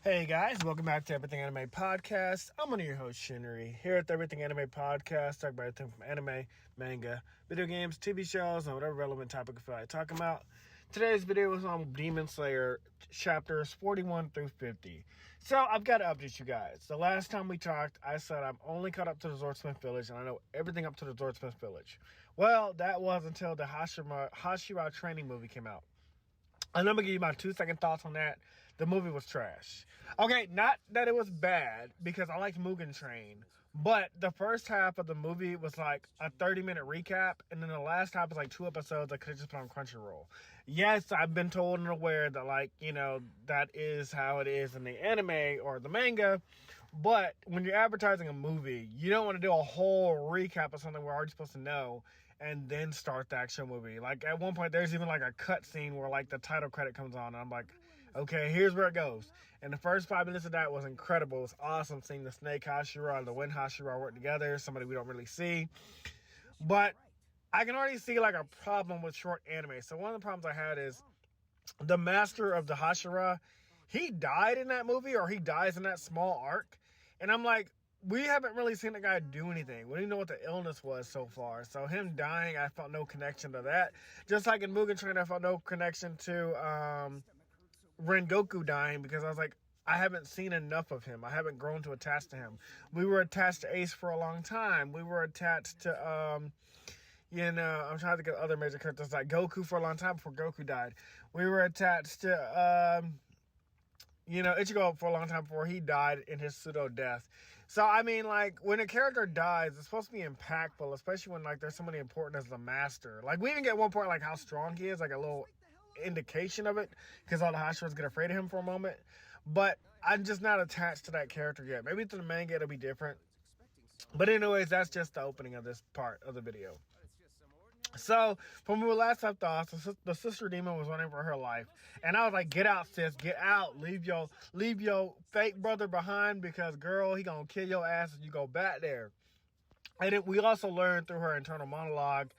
Hey guys, welcome back to Everything Anime Podcast. I'm one of your hosts, Shinry. Here at the Everything Anime Podcast, talk about everything from anime, manga, video games, TV shows, and whatever relevant topic I feel like talking about. Today's video is on Demon Slayer chapters 41 through 50. So I've got to update you guys. The last time we talked, I said I'm only caught up to the Swordsmith Village, and I know everything up to the Swordsmith Village. Well, that was until the Hashira Training movie came out. And I'm going to give you my 2-second thoughts on that. The movie was trash. Okay, not that it was bad, because I liked Mugen Train. But the first half of the movie was like a 30-minute recap. And then the last half was like 2 episodes I could have just put on Crunchyroll. Yes, I've been told and aware that, that is how it is in the anime or the manga. But when you're advertising a movie, you don't want to do a whole recap of something we're already supposed to know and then start the actual movie. Like, at one point, there's even, like, a cut scene where, like, the title credit comes on, and I'm like, okay, here's where it goes. And the first 5 minutes of that was incredible. It was awesome seeing the Snake Hashira and the Wind Hashira work together, somebody we don't really see. But I can already see, like, a problem with short anime. So one of the problems I had is the master of the Hashira, he died in that movie, or he dies in that small arc. And I'm like, we haven't really seen the guy do anything. We didn't know what the illness was so far. So him dying, I felt no connection to that. Just like in Mugen Train, I felt no connection to Rengoku dying, because I was like, I haven't seen enough of him. I haven't grown to attach to him. We were attached to Ace for a long time. We were attached to, I'm trying to get other major characters like Goku for a long time before Goku died. We were attached to, Ichigo for a long time before he died in his pseudo-death. So, I mean, like, when a character dies, it's supposed to be impactful, especially when, like, there's somebody important as the master. Like, we even get one point, like, how strong he is, like, a little indication of it, because all the Hashiras get afraid of him for a moment. But I'm just not attached to that character yet. Maybe to the manga it'll be different. But anyways, that's just the opening of this part of the video. So, from when we last left off, the sister demon was running for her life. And I was like, get out, sis, get out. Leave your fake brother behind, because, girl, he gonna kill your ass if you go back there. And we also learned through her internal monologue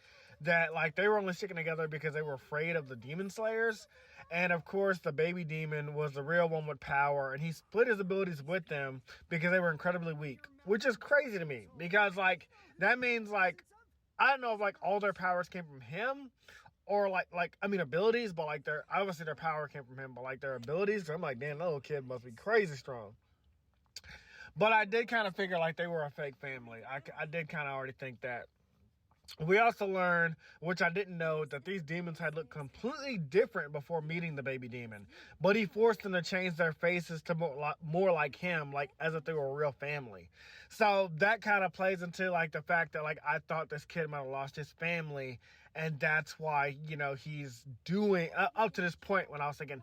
that, like, they were only sticking together because they were afraid of the demon slayers. And, of course, the baby demon was the real one with power. And he split his abilities with them because they were incredibly weak. Which is crazy to me. Because, like, that means, like, I don't know if, like, all their powers came from him, or, abilities, but, like, obviously their power came from him, but, like, their abilities, I'm like, damn, that little kid must be crazy strong. But I did kind of figure, like, they were a fake family. I did kind of already think that. We also learned, which I didn't know, that these demons had looked completely different before meeting the baby demon. But he forced them to change their faces to more like him, like as if they were a real family. So that kind of plays into, like, the fact that, like, I thought this kid might have lost his family. And that's why, he's doing, up to this point when I was thinking,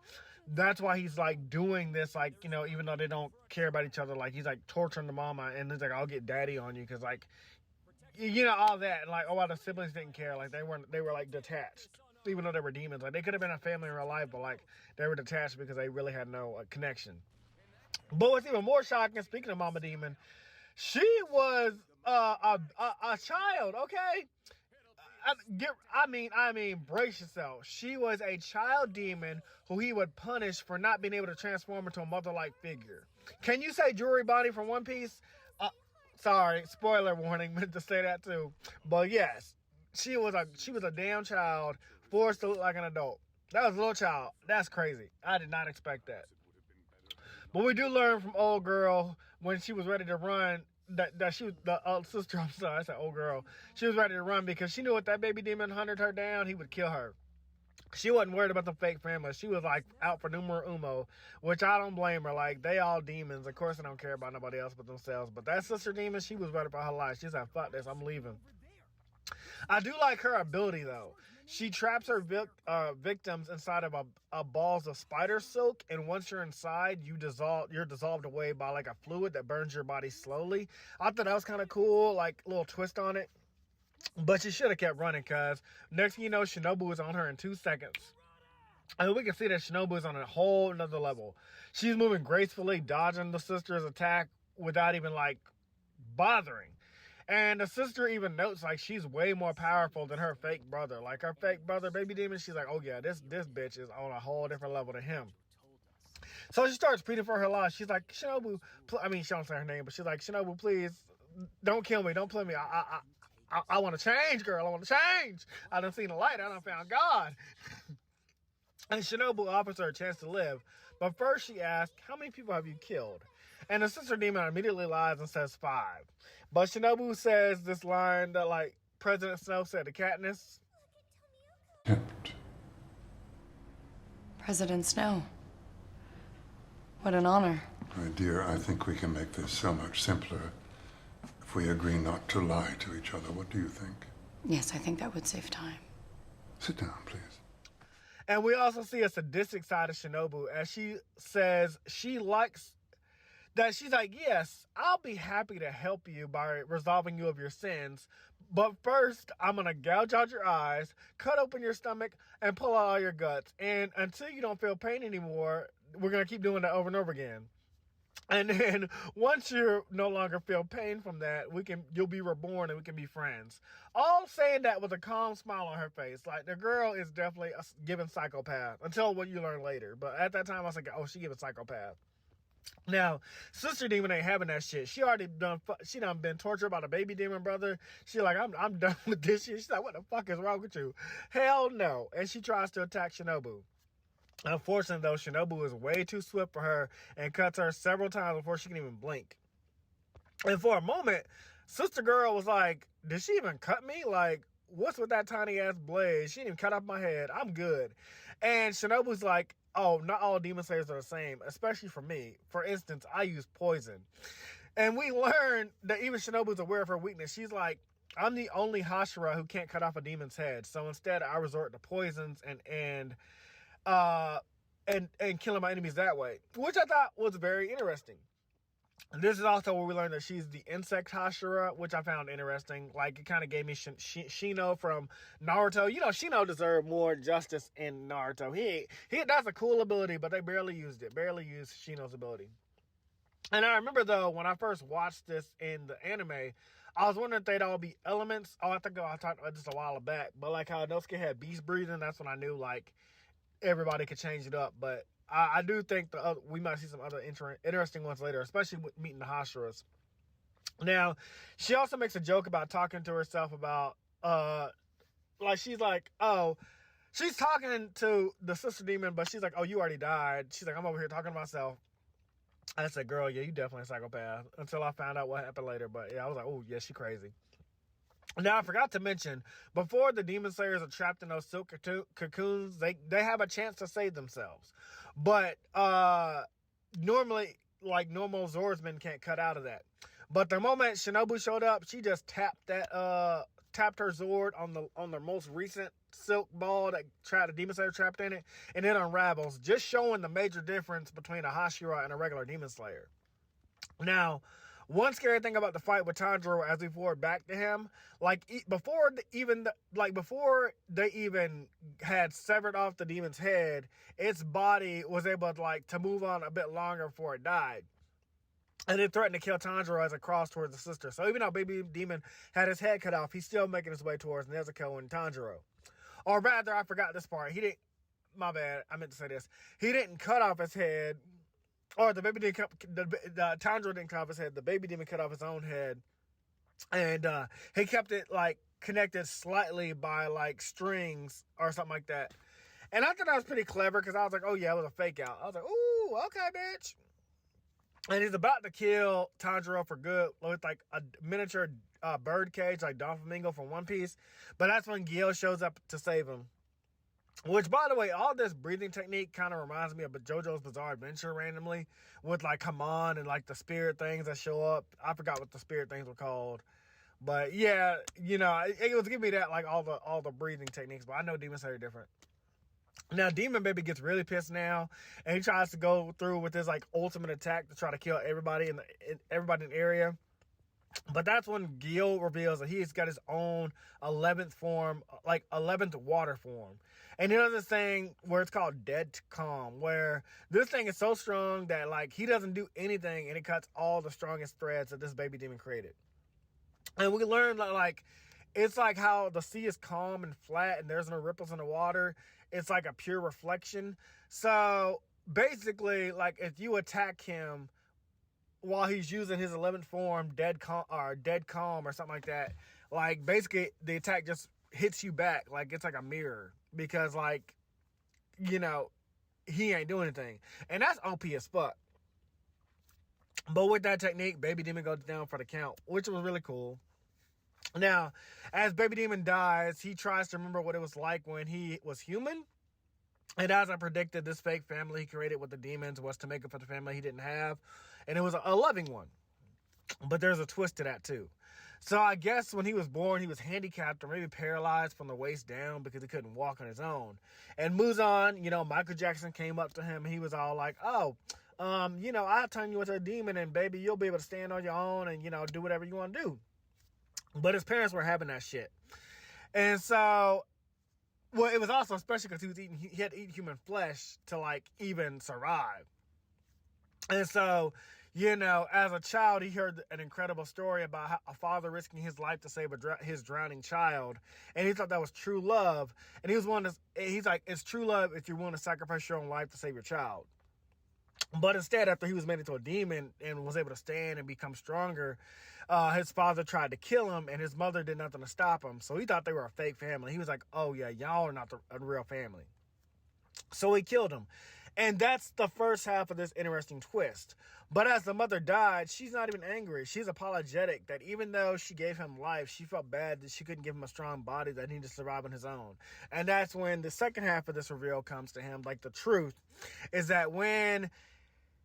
that's why he's, like, doing this, like, even though they don't care about each other, like, he's, like, torturing the mama. And he's like, I'll get daddy on you, because, like, all that, and, like, oh, well, the siblings didn't care, like, they were, like, detached, even though they were demons. Like, they could have been a family in real life, but, like, they were detached because they really had no connection. But what's even more shocking, speaking of Mama Demon, she was a child, okay? I mean, brace yourself. She was a child demon who he would punish for not being able to transform into a mother-like figure. Can you say Jewelry Bonnie from One Piece? Sorry, spoiler warning, meant to say that too. But yes, she was a damn child, forced to look like an adult. That was a little child. That's crazy. I did not expect that. But we do learn from old girl, when she was ready to run, that she was the sister. I'm sorry, I said old girl. She was ready to run because she knew if that baby demon hunted her down, he would kill her. She wasn't worried about the fake family. She was, like, out for numero uno, which I don't blame her. Like, they all demons. Of course, they don't care about nobody else but themselves. But that sister demon, she was ready for her life. She said, fuck this, I'm leaving. I do like her ability, though. She traps her victims inside of a balls of spider silk, and once you're inside, you're dissolved away by, like, a fluid that burns your body slowly. I thought that was kind of cool, like, a little twist on it. But she should have kept running, because next thing you know, Shinobu was on her in 2 seconds. And we can see that Shinobu is on a whole nother level. She's moving gracefully, dodging the sister's attack without even, like, bothering. And the sister even notes, like, she's way more powerful than her fake brother. Like, her fake brother, Baby Demon, she's like, oh yeah, this bitch is on a whole different level than him. So she starts pleading for her life. She's like, Shinobu, she don't say her name, but she's like, Shinobu, please, don't kill me. Don't kill me. I want to change, girl. I want to change. I done seen the light. I done found God. And Shinobu offers her a chance to live. But first she asks, how many people have you killed? And the sister demon immediately lies and says 5. But Shinobu says this line that, like, President Snow said to Katniss. Kept. President Snow. What an honor. My dear, I think we can make this so much simpler if we agree not to lie to each other. What do you think? Yes, I think that would save time. Sit down, please. And we also see a sadistic side of Shinobu as she says she likes that she's like, yes, I'll be happy to help you by resolving you of your sins. But first, I'm going to gouge out your eyes, cut open your stomach, and pull out all your guts. And until you don't feel pain anymore, we're going to keep doing that over and over again. And then once you no longer feel pain from that, you'll be reborn and we can be friends. All saying that with a calm smile on her face. Like, the girl is definitely a given psychopath until what you learn later. But at that time, I was like, oh, she given psychopath. Now, Sister Demon ain't having that shit. She done been tortured by the baby demon brother. She like, I'm done with this shit. She's like, what the fuck is wrong with you? Hell no. And she tries to attack Shinobu. Unfortunately, though, Shinobu is way too swift for her and cuts her several times before she can even blink. And for a moment, Sister Girl was like, did she even cut me? Like, what's with that tiny ass blade? She didn't even cut off my head. I'm good. And Shinobu's like, oh, not all demon slayers are the same, especially for me. For instance, I use poison. And we learn that even Shinobu's aware of her weakness. She's like, I'm the only Hashira who can't cut off a demon's head. So instead, I resort to poisons and killing my enemies that way, which I thought was very interesting. And this is also where we learned that she's the insect Hashira, which I found interesting. Like, it kind of gave me Shino from Naruto. You know, Shino deserved more justice in Naruto. He that's a cool ability, but they barely used Shino's ability. And I remember, though, when I first watched this in the anime, I was wondering if they'd all be elements. Oh, I think I talked about this a while back, but like how Inosuke had beast breathing, that's when I knew, like, everybody could change it up. But I do think we might see some other interesting ones later, especially with meeting the Hashiras. Now, she also makes a joke about talking to herself about, like, she's like, oh, she's talking to the sister demon, but she's like, oh, you already died. She's like, I'm over here talking to myself. I said, girl, yeah, you definitely a psychopath, until I found out what happened later. But yeah, I was like, oh, yeah, she crazy. Now, I forgot to mention, before the demon slayers are trapped in those silk cocoons, they have a chance to save themselves. But normally, like, normal swordsmen can't cut out of that. But the moment Shinobu showed up, she just tapped her sword on the most recent silk ball that the demon slayer trapped in it, and it unravels, just showing the major difference between a Hashira and a regular demon slayer. Now, one scary thing about the fight with Tanjiro as we forward back to him, like, before they even had severed off the demon's head, its body was able to, like, to move on a bit longer before it died. And it threatened to kill Tanjiro as it crossed towards the sister. So even though Baby Demon had his head cut off, he's still making his way towards Nezuko and Tanjiro. Or rather, I forgot this part. My bad, I meant to say this. He didn't cut off his head. Or the Tanjiro didn't cut off his head. The baby demon cut off his own head. And he kept it, like, connected slightly by, like, strings or something like that. And I thought that was pretty clever, because I was like, oh yeah, it was a fake out. I was like, ooh, okay, bitch. And he's about to kill Tanjiro for good with, like, a miniature bird cage, like Doflamingo from One Piece. But that's when Gil shows up to save him. Which, by the way, all this breathing technique kind of reminds me of JoJo's Bizarre Adventure randomly, with, like, come on and, like, the spirit things that show up. I forgot what the spirit things were called. But yeah, you know, it was giving me that, like, all the breathing techniques. But I know Demon Slayer are different. Now, Demon Baby gets really pissed now, and he tries to go through with his, like, ultimate attack to try to kill everybody in the area. But that's when Gil reveals that he's got his own 11th form, like 11th water form. And he does this thing where it's called Dead Calm, where this thing is so strong that, like, he doesn't do anything, and it cuts all the strongest threads that this baby demon created. And we learn that, like, it's like how the sea is calm and flat and there's no ripples in the water. It's like a pure reflection. So basically, like, if you attack him while he's using his 11th form, dead calm or something like that, like, basically the attack just hits you back. Like, it's like a mirror, because, like, you know, he ain't doing anything. And that's OP as fuck. But with that technique, Baby Demon goes down for the count, which was really cool. Now, as Baby Demon dies, he tries to remember what it was like when he was human. And as I predicted, this fake family he created with the demons was to make up for the family he didn't have. And it was a loving one. But there's a twist to that too. So I guess when he was born, he was handicapped or maybe paralyzed from the waist down because he couldn't walk on his own. And Muzan, you know, Michael Jackson came up to him and he was all like, oh, you know, I'll turn you into a demon and baby, you'll be able to stand on your own and, you know, do whatever you want to do. But his parents were having that shit. And so, well, it was also especially because he had to eat human flesh to, like, even survive. And so, you know, as a child, he heard an incredible story about how a father risking his life to save his drowning child. And he thought that was true love. And he's like, it's true love if you're willing to sacrifice your own life to save your child. But instead, after he was made into a demon and was able to stand and become stronger, his father tried to kill him, and his mother did nothing to stop him. So he thought they were a fake family. He was like, oh, yeah, y'all are not a real family. So he killed him. And that's the first half of this interesting twist. But as the mother died, she's not even angry. She's apologetic that even though she gave him life, she felt bad that she couldn't give him a strong body that needed to survive on his own. And that's when the second half of this reveal comes to him. Like, the truth is that when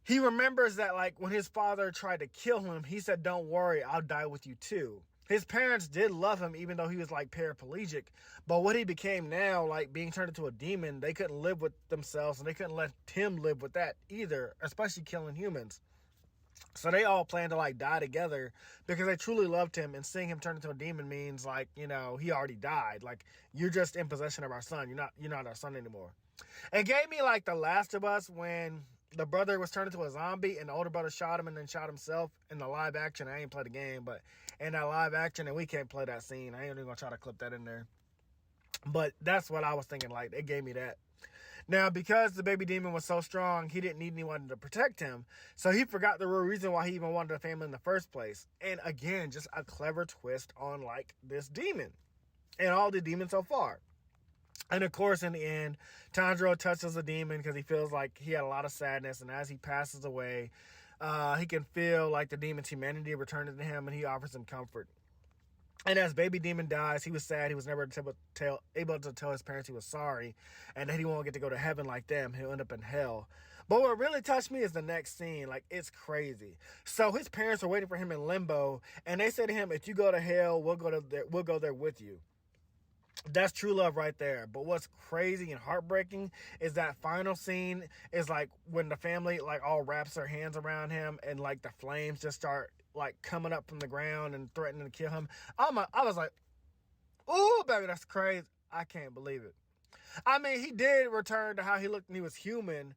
he remembers that, like, when his father tried to kill him, he said, don't worry, I'll die with you too. His parents did love him, even though he was, like, paraplegic. But what he became now, like, being turned into a demon, they couldn't live with themselves, and they couldn't let him live with that either, especially killing humans. So they all planned to, like, die together because they truly loved him, and seeing him turn into a demon means, like, you know, he already died. Like, you're just in possession of our son. You're not our son anymore. It gave me, like, The Last of Us when the brother was turned into a zombie and the older brother shot him and then shot himself in the live action. I ain't played the game, but in that live action, and we can't play that scene. I ain't even gonna try to clip that in there. But that's what I was thinking, like, it gave me that. Now, because the baby demon was so strong, he didn't need anyone to protect him. So he forgot the real reason why he even wanted a family in the first place. And again, just a clever twist on, like, this demon and all the demons so far. And of course, in the end, Tanjiro touches the demon because he feels like he had a lot of sadness. And as he passes away, he can feel like the demon's humanity returning to him, and he offers him comfort. And as Baby Demon dies, he was sad. He was never able to tell his parents he was sorry and that he won't get to go to heaven like them. He'll end up in hell. But what really touched me is the next scene. Like, it's crazy. So his parents are waiting for him in limbo, and they say to him, if you go to hell, we'll go there with you. That's true love right there. But what's crazy and heartbreaking is that final scene is, like, when the family, like, all wraps their hands around him and, like, the flames just start, like, coming up from the ground and threatening to kill him. I was like, ooh, baby, that's crazy. I can't believe it. I mean, he did return to how he looked when he was human,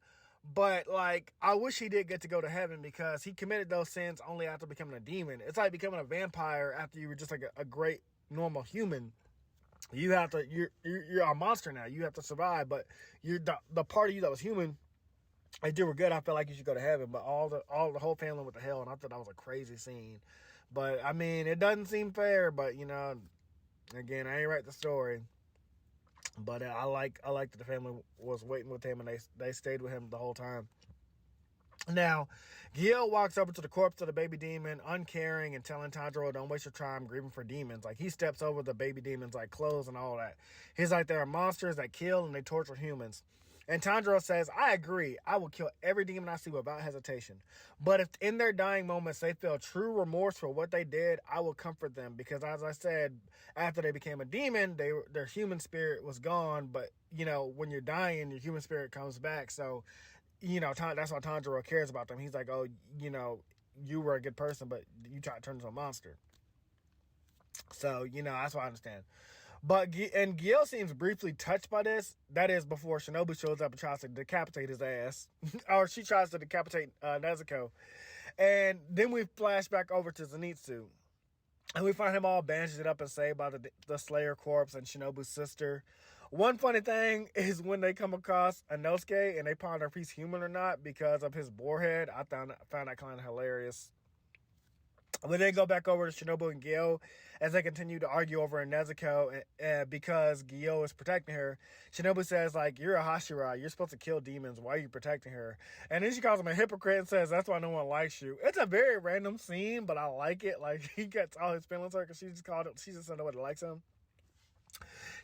but, like, I wish he did get to go to heaven because he committed those sins only after becoming a demon. It's like becoming a vampire after you were just, like, a great, normal human. You're a monster now. You have to survive, but you're the part of you that was human. If you were good, I felt like you should go to heaven. But the whole family went to hell, and I thought that was a crazy scene. But I mean, it doesn't seem fair. But you know, again, I ain't write the story. But I like that the family was waiting with him, and they stayed with him the whole time. Now, Gil walks over to the corpse of the baby demon, uncaring and telling Tanjiro, don't waste your time grieving for demons. Like, he steps over the baby demon's, like, clothes and all that. He's like, there are monsters that kill and they torture humans. And Tanjiro says, I agree. I will kill every demon I see without hesitation. But if in their dying moments they feel true remorse for what they did, I will comfort them. Because as I said, after they became a demon, their human spirit was gone. But, you know, when you're dying, your human spirit comes back. So, you know, that's why Tanjiro cares about them. He's like, oh, you know, you were a good person, but you tried to turn into a monster. So, you know, that's what I understand. But, and Gil seems briefly touched by this. That is before Shinobu shows up and tries to decapitate his ass. Or she tries to decapitate Nezuko. And then we flash back over to Zenitsu. And we find him all bandaged up and saved by the Slayer corpse and Shinobu's sister. One funny thing is when they come across Inosuke and they ponder if he's human or not because of his boar head. I found that kind of hilarious. When they go back over to Shinobu and Gyo as they continue to argue over Nezuko because Gyo is protecting her, Shinobu says, like, you're a Hashira. You're supposed to kill demons. Why are you protecting her? And then she calls him a hypocrite and says, that's why no one likes you. It's a very random scene, but I like it. Like, he gets all his feelings hurt because she just doesn't know what likes him.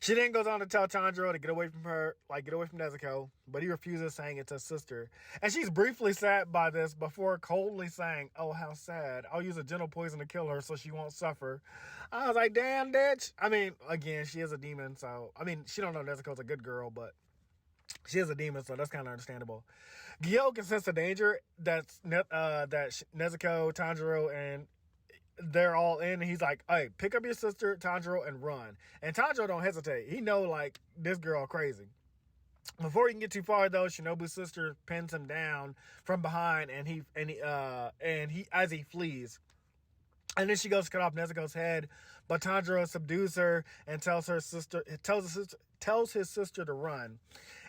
She then goes on to tell Tanjiro to get away from her, like, get away from Nezuko, but he refuses, saying it's his sister. And she's briefly sad by this before coldly saying, oh, how sad. I'll use a gentle poison to kill her so she won't suffer. I was like, damn, bitch. I mean, again, she is a demon, so, I mean, she don't know Nezuko's a good girl, but she is a demon, so that's kind of understandable. Gyo can sense the danger that Nezuko, Tanjiro, and they're all in, and he's like, hey, pick up your sister, Tanjiro, and run. And Tanjiro don't hesitate. He know, like, this girl crazy. Before he can get too far, though, Shinobu's sister pins him down from behind, and he as he flees. And then she goes to cut off Nezuko's head, but Tanjiro subdues her and tells his sister to run.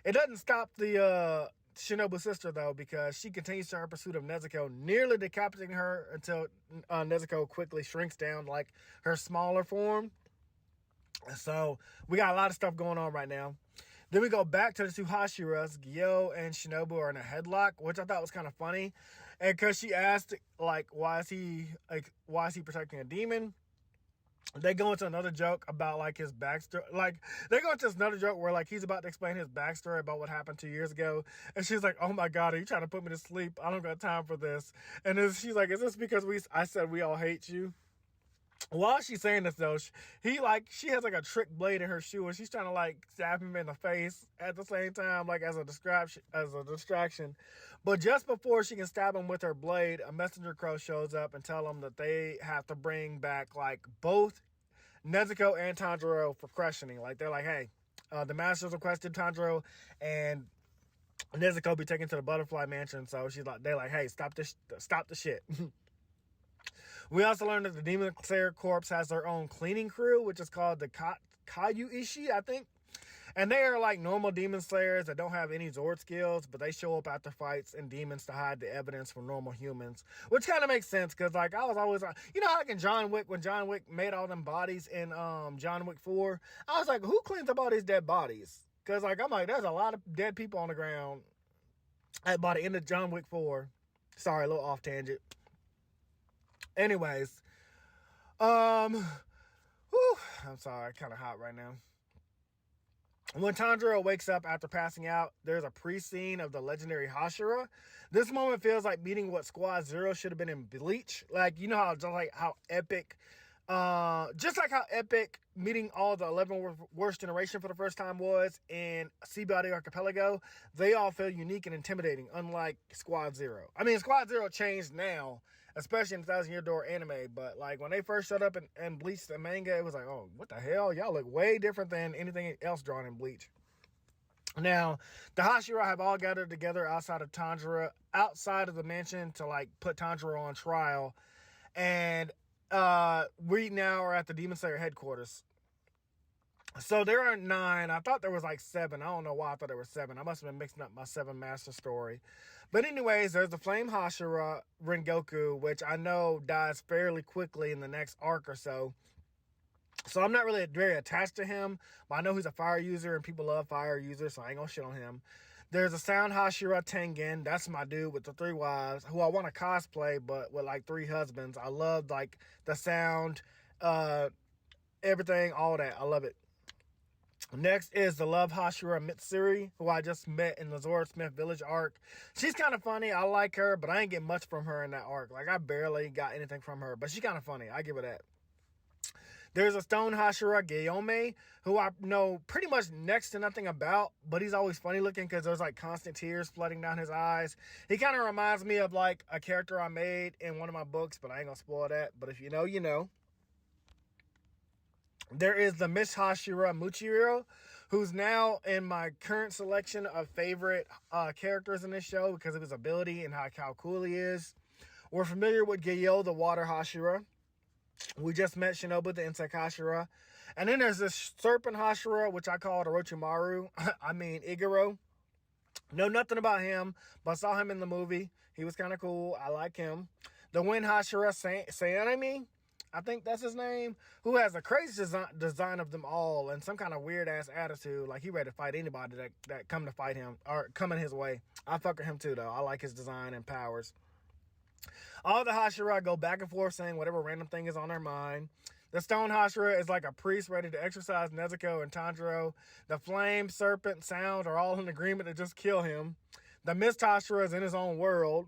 It doesn't stop the Shinobu's sister, though, because she continues to her pursuit of Nezuko, nearly decapitating her until Nezuko quickly shrinks down like her smaller form. So we got a lot of stuff going on right now. Then we go back to the two Hashiras. Gyo and Shinobu are in a headlock, which I thought was kind of funny. And because she asked, like, why is he protecting a demon? They go into another joke about, like, his backstory. Like, they go into another joke where, like, he's about to explain his backstory about what happened 2 years ago. And she's like, oh, my God, are you trying to put me to sleep? I don't got time for this. And she's like, is this because I said we all hate you? While she's saying this, though, she has, like, a trick blade in her shoe, and she's trying to, like, stab him in the face at the same time, like, as a distraction. But just before she can stab him with her blade, a messenger crow shows up and tell them that they have to bring back, like, both Nezuko and Tanjiro for questioning. Like, they're like, hey, the masters requested Tanjiro and Nezuko be taken to the Butterfly Mansion. So they're like, hey, stop the shit. We also learned that the Demon Slayer Corps has their own cleaning crew, which is called the Kayuishi, I think. And they are like normal Demon Slayers that don't have any Zord skills, but they show up after fights and demons to hide the evidence from normal humans. Which kind of makes sense, because, like, I was always like, you know, like in John Wick, when John Wick made all them bodies in John Wick 4, I was like, who cleans up all these dead bodies? Because, like, I'm like, there's a lot of dead people on the ground by the end of John Wick 4. Sorry, a little off tangent. Anyways, I'm sorry, kind of hot right now. When Tanjiro wakes up after passing out, there's a pre-scene of the legendary Hashira. This moment feels like meeting what Squad Zero should have been in Bleach. Like, you know how epic meeting all the 11 worst generation for the first time was in Sea-Body Archipelago. They all feel unique and intimidating, unlike Squad Zero. I mean, Squad Zero changed now, especially in the 1,000 Year Door anime, but, like, when they first showed up in Bleach the manga, it was like, oh, what the hell? Y'all look way different than anything else drawn in Bleach. Now, the Hashira have all gathered together outside of the mansion to, like, put Tanjiro on trial, and we now are at the Demon Slayer headquarters. So there are 9. I thought there was like 7. I don't know why I thought there were 7. I must have been mixing up my 7 master story. But anyways, there's the Flame Hashira Rengoku, which I know dies fairly quickly in the next arc or so. So I'm not really very attached to him, but I know he's a fire user and people love fire users, so I ain't gonna shit on him. There's a Sound Hashira Tengen. That's my dude with the 3 wives, who I want to cosplay, but with like 3 husbands. I love like the sound, everything, all that. I love it. Next is the Love Hashira Mitsuri, who I just met in the Zora Smith Village arc. She's kind of funny. I like her, but I ain't get much from her in that arc. Like, I barely got anything from her, but she's kind of funny. I give her that. There's a Stone Hashira Gayome, who I know pretty much next to nothing about, but he's always funny looking because there's like constant tears flooding down his eyes. He kind of reminds me of like a character I made in one of my books, but I ain't gonna spoil that. But if you know, you know. There is the Miss Hashira Muchiro, who's now in my current selection of favorite characters in this show because of his ability and how cool he is. We're familiar with Gayo, the Water Hashira. We just met Shinobu, the insect Hashira. And then there's this serpent Hashira, which I called Orochimaru. I mean, Iguro. Know nothing about him, but saw him in the movie. He was kind of cool. I like him. The Wind Hashira Sayanami, I think that's his name, who has the craziest design of them all and some kind of weird-ass attitude. Like, he ready to fight anybody that come to fight him or come in his way. I fuck with him, too, though. I like his design and powers. All the Hashira go back and forth saying whatever random thing is on their mind. The Stone Hashira is like a priest ready to exorcise Nezuko and Tanjiro. The Flame, Serpent, Sound are all in agreement to just kill him. The Mist Hashira is in his own world.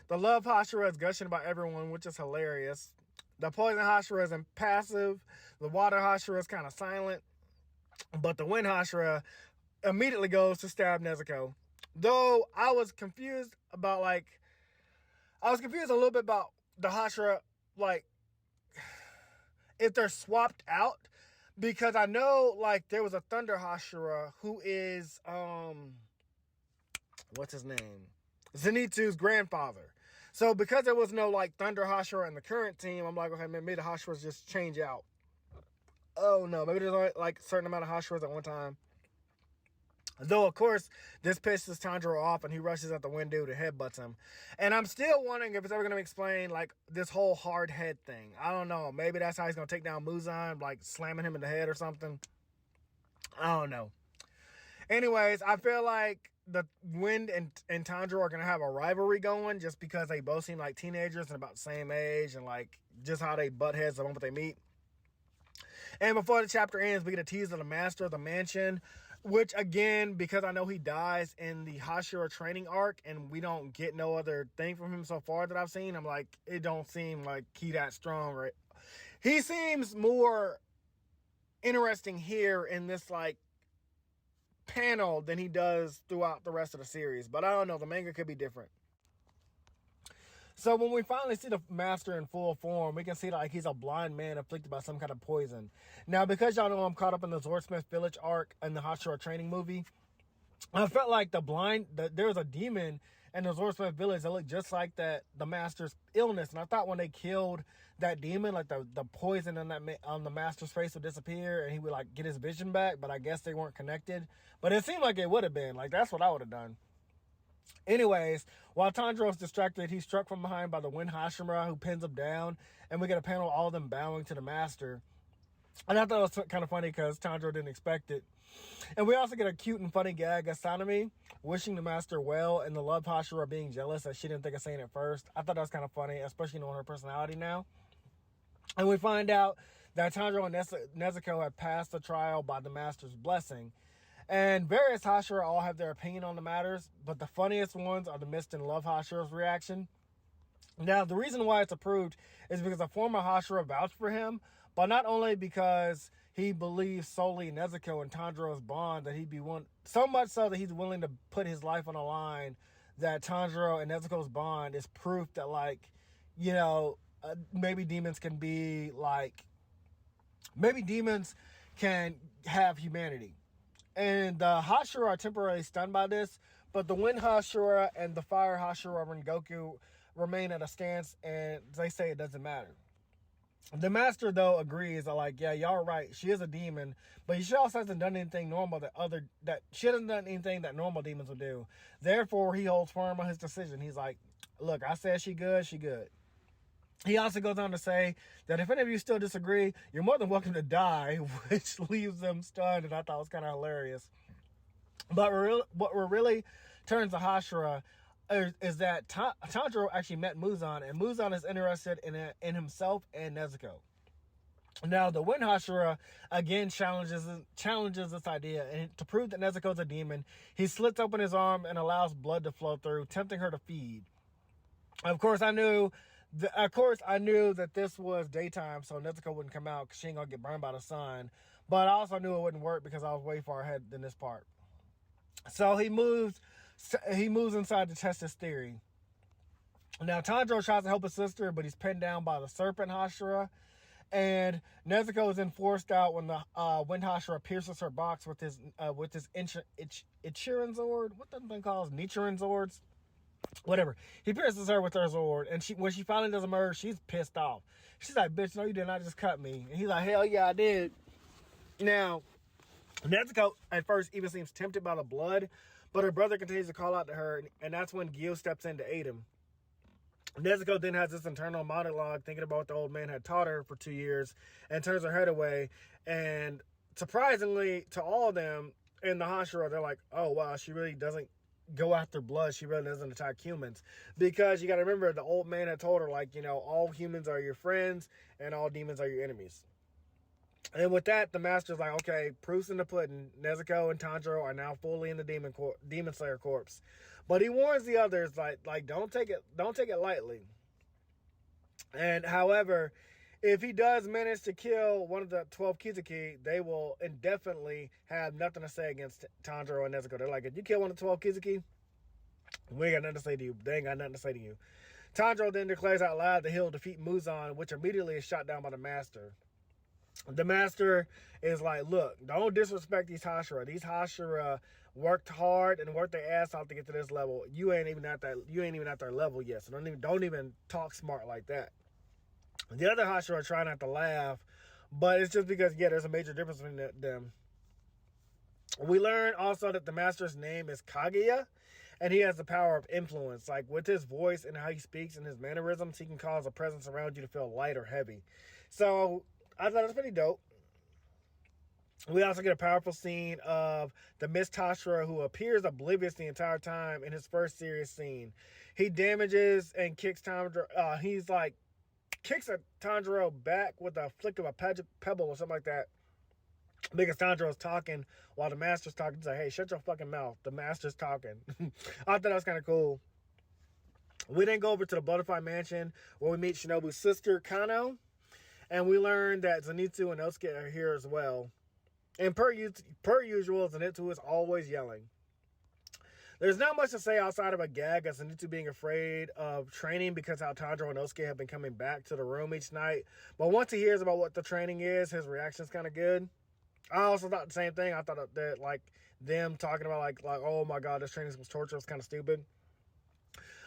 The Love Hashira is gushing about everyone, which is hilarious. The Poison Hashira is impassive. The Water Hashira is kind of silent. But the Wind Hashira immediately goes to stab Nezuko. Though I was confused a little bit about the Hashira, like, if they're swapped out, because I know, like, there was a Thunder Hashira who is, what's his name? Zenitsu's grandfather. So because there was no, like, Thunder Hashira in the current team, I'm like, okay, maybe the Hashiras just change out. Oh, no, maybe there's only, like, a certain amount of Hashiras at one time. Though, of course, this pisses Tanjiro off and he rushes at the wind dude and headbutts him. And I'm still wondering if it's ever going to explain, like, this whole hard head thing. I don't know. Maybe that's how he's going to take down Muzan, like, slamming him in the head or something. I don't know. Anyways, I feel like the Wind and Tanjiro are going to have a rivalry going just because they both seem like teenagers and about the same age and, like, just how they butt heads the moment they meet. And before the chapter ends, we get a tease of the Master of the Mansion, which, again, because I know he dies in the Hashira Training arc, and we don't get no other thing from him so far that I've seen, I'm like, it don't seem like he that strong, right? He seems more interesting here in this, like, panel than he does throughout the rest of the series. But I don't know, the manga could be different. So when we finally see the Master in full form, we can see that, like, he's a blind man afflicted by some kind of poison. Now, because y'all know I'm caught up in the Swordsmith Village arc and the Hashira Training movie, I felt like there was a demon in the Swordsmith Village that looked just like the Master's illness. And I thought when they killed that demon, like, the poison on the Master's face would disappear and he would, like, get his vision back. But I guess they weren't connected. But it seemed like it would have been. Like, that's what I would have done. Anyways, while Tanjiro is distracted, he's struck from behind by the Wind Hashira, who pins him down, and we get a panel of all of them bowing to the Master. And I thought it was kind of funny because Tanjiro didn't expect it. And we also get a cute and funny gag of Sanemi wishing the Master well, and the Love Hashira being jealous that she didn't think of saying it first. I thought that was kind of funny, especially knowing her personality now. And we find out that Tanjiro and Nezuko have passed the trial by the Master's blessing. And various Hashira all have their opinion on the matters, but the funniest ones are the Mist and Love Hashira's reaction. Now, the reason why it's approved is because a former Hashira vouched for him, but not only because he believes solely in Nezuko and Tanjiro's bond that he'd be one, so much so that he's willing to put his life on the line, that Tanjiro and Nezuko's bond is proof that, like, you know, maybe demons can be like, maybe demons can have humanity. And the Hashira are temporarily stunned by this, but the Wind Hashira and the Fire Hashira Rengoku remain at a stance, and they say it doesn't matter. The Master, though, agrees that, like, yeah, y'all are right. She is a demon, but she also hasn't done anything normal she hasn't done anything that normal demons would do. Therefore, he holds firm on his decision. He's like, look, I said she good, she good. He also goes on to say that if any of you still disagree, you're more than welcome to die, which leaves them stunned, and I thought was kind of hilarious. But what really turns to Hashira is that Tanjiro actually met Muzan, and Muzan is interested in himself and Nezuko. Now, the Wind Hashira again challenges this idea, and to prove that Nezuko's a demon, he slits open his arm and allows blood to flow through, tempting her to feed. Of course, I knew that this was daytime, so Nezuko wouldn't come out because she ain't gonna get burned by the sun. But I also knew it wouldn't work because I was way far ahead than this part. So he moves inside to test his theory. Now, Tanjiro tries to help his sister, but he's pinned down by the Serpent Hashira. And Nezuko is then forced out when the Wind Hashira pierces her box with his Ichiran Zord. What that thing calls? Nichiren Zords. Whatever. He pierces her with her sword, and when she finally does emerge, she's pissed off. She's like, bitch, no, you did not just cut me. And he's like, hell yeah, I did. Now, Nezuko at first even seems tempted by the blood, but her brother continues to call out to her, and that's when Gil steps in to aid him. Nezuko then has this internal monologue thinking about what the old man had taught her for 2 years and turns her head away. And surprisingly to all of them in the Hashira, they're like, oh, wow, she really doesn't go after blood. She really doesn't attack humans. Because you got to remember, the old man had told her, like, you know, all humans are your friends and all demons are your enemies. And with that, the master's like, okay, proof's in the pudding. Nezuko and Tanjiro are now fully in the Demon Slayer corpse. But he warns the others, like don't take it lightly. And however, if he does manage to kill one of the 12 Kizuki, they will indefinitely have nothing to say against Tanjiro and Nezuko. They're like, if you kill one of the 12 Kizuki, we ain't got nothing to say to you. They ain't got nothing to say to you. Tanjiro then declares out loud that he'll defeat Muzan, which immediately is shot down by the master. The master is like, look, don't disrespect these Hashira. These Hashira worked hard and worked their ass off to get to this level. You ain't even at their level yet. So don't even talk smart like that. The other Hashira try not to laugh, but it's just because, yeah, there's a major difference between them. We learn also that the master's name is Kaguya, and he has the power of influence. Like, with his voice and how he speaks and his mannerisms, he can cause a presence around you to feel light or heavy. So I thought it was pretty dope. We also get a powerful scene of the Mist Hashira, who appears oblivious the entire time in his first serious scene. He damages and kicks Tanjiro. Kicks a Tanjiro back with a flick of a pebble or something like that. Because Tanjiro's talking while the master's talking. He's like, hey, shut your fucking mouth. The master's talking. I thought that was kind of cool. We then go over to the Butterfly Mansion where we meet Shinobu's sister, Kano. And we learn that Zenitsu and Osuke are here as well. And per usual, Zenitsu is always yelling. There's not much to say outside of a gag of Zenitsu being afraid of training because how Tanjiro and Osuke have been coming back to the room each night. But once he hears about what the training is, his reaction's kind of good. I also thought the same thing. I thought that, like, them talking about, like, oh my god, this training was torture was kind of stupid.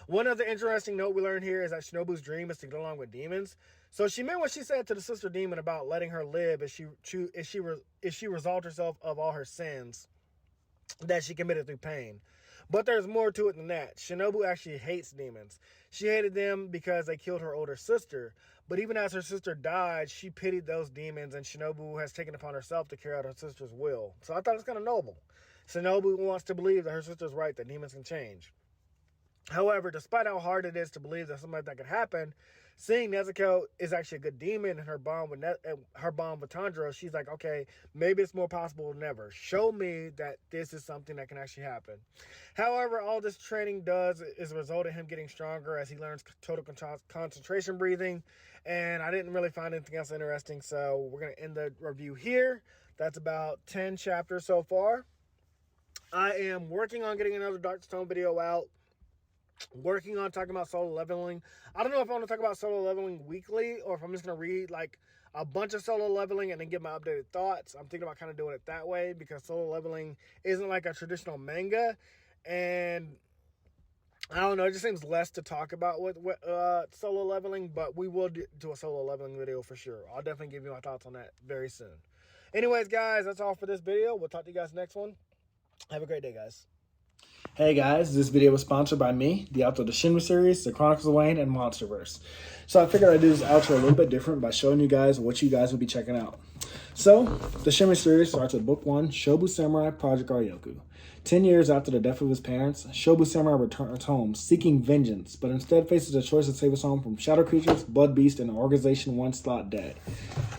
One other interesting note we learned here is that Shinobu's dream is to get along with demons. So she meant what she said to the sister demon about letting her live if she resolved herself of all her sins that she committed through pain. But there's more to it than that. Shinobu actually hates demons. She hated them because they killed her older sister. But even as her sister died, she pitied those demons, and Shinobu has taken upon herself to carry out her sister's will. So I thought it's kind of noble. Shinobu wants to believe that her sister's right, that demons can change. However, despite how hard it is to believe that something like that could happen, seeing Nezuko is actually a good demon and her bond with Tanjiro, she's like, okay, maybe it's more possible than ever. Show me that this is something that can actually happen. However, all this training does is result in him getting stronger as he learns total concentration breathing, and I didn't really find anything else interesting, so we're going to end the review here. That's about 10 chapters so far. I am working on getting another Dark Stone video out. Working on talking about solo leveling. I don't know if I want to talk about solo leveling weekly or if I'm just going to read like a bunch of solo leveling and then give my updated thoughts. I'm thinking about kind of doing it that way because solo leveling isn't like a traditional manga, and I don't know, it just seems less to talk about with solo leveling, but we will do a solo leveling video for sure. I'll definitely give you my thoughts on that very soon. Anyways, guys, that's all for this video. We'll talk to you guys next one. Have a great day, guys. Hey guys, this video was sponsored by me, the author of the Shinry series, the Chronicles of Wayne, and Monsterverse. So I figured I'd do this outro a little bit different by showing you guys what you guys will be checking out. So, the Shinry series starts with Book 1, Shobu Samurai Project Aryoku. 10 years after the death of his parents, Shobu Samurai returns home, seeking vengeance, but instead faces a choice to save his home from shadow creatures, blood beasts, and an organization once thought dead.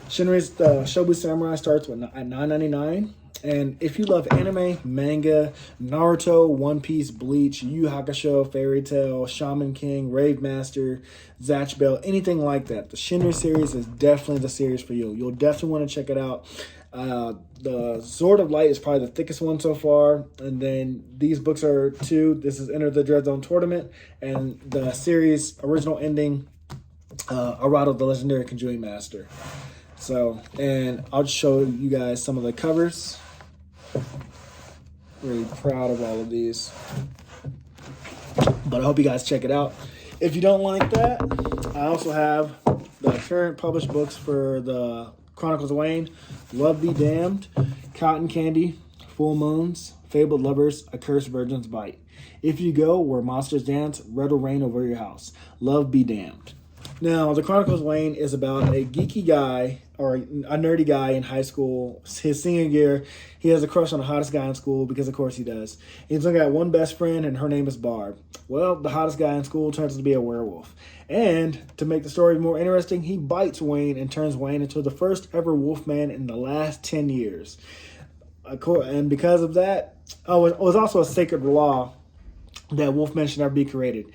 Shinry's Shobu Samurai starts at $9.99. And if you love anime, manga, Naruto, One Piece, Bleach, Yu Yu Hakusho, Fairy Tail, Shaman King, Rave Master, Zatch Bell, anything like that, the Shinry series is definitely the series for you. You'll definitely want to check it out. The Sword of Light is probably the thickest one so far. And then these books are 2. This is Enter the Dread Zone Tournament. And the series original ending, Arado, the Legendary Conjuring Master. So, and I'll just show you guys some of the covers. Really proud of all of these. But I hope you guys check it out. If you don't like that, I also have the current published books for the Chronicles of Wayne, Love Be Damned, Cotton Candy, Full Moons, Fabled Lovers, A Cursed Virgin's Bite. If You Go Where Monsters Dance, Red Will Rain Over Your House. Love Be Damned. Now, the Chronicles of Wayne is about a geeky guy, or a nerdy guy in high school. His senior year, he has a crush on the hottest guy in school, because of course he does. He's only got one best friend, and her name is Barb. Well, the hottest guy in school turns out to be a werewolf. And to make the story more interesting, he bites Wayne and turns Wayne into the first ever wolfman in the last 10 years. And because of that, it was also a sacred law that wolfmen should never be created.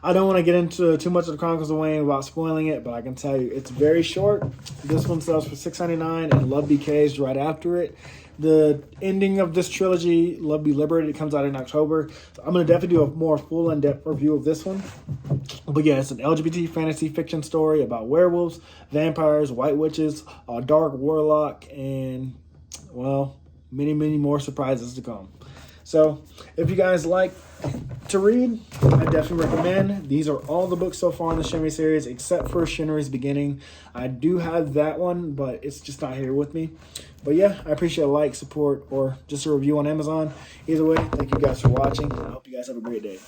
I don't want to get into too much of the Chronicles of Wayne without spoiling it, but I can tell you it's very short. This one sells for $6.99, and Love Be Caged right after it. The ending of this trilogy, Love Be Liberated, comes out in October. So I'm going to definitely do a more full in-depth review of this one. But yeah, it's an LGBT fantasy fiction story about werewolves, vampires, white witches, a dark warlock, and, well, many, many more surprises to come. So if you guys like to read, I definitely recommend. These are all the books so far in the Shinry series, except for Shinry's Beginning. I do have that one, but it's just not here with me. But yeah, I appreciate a like, support, or just a review on Amazon. Either way, thank you guys for watching. I hope you guys have a great day.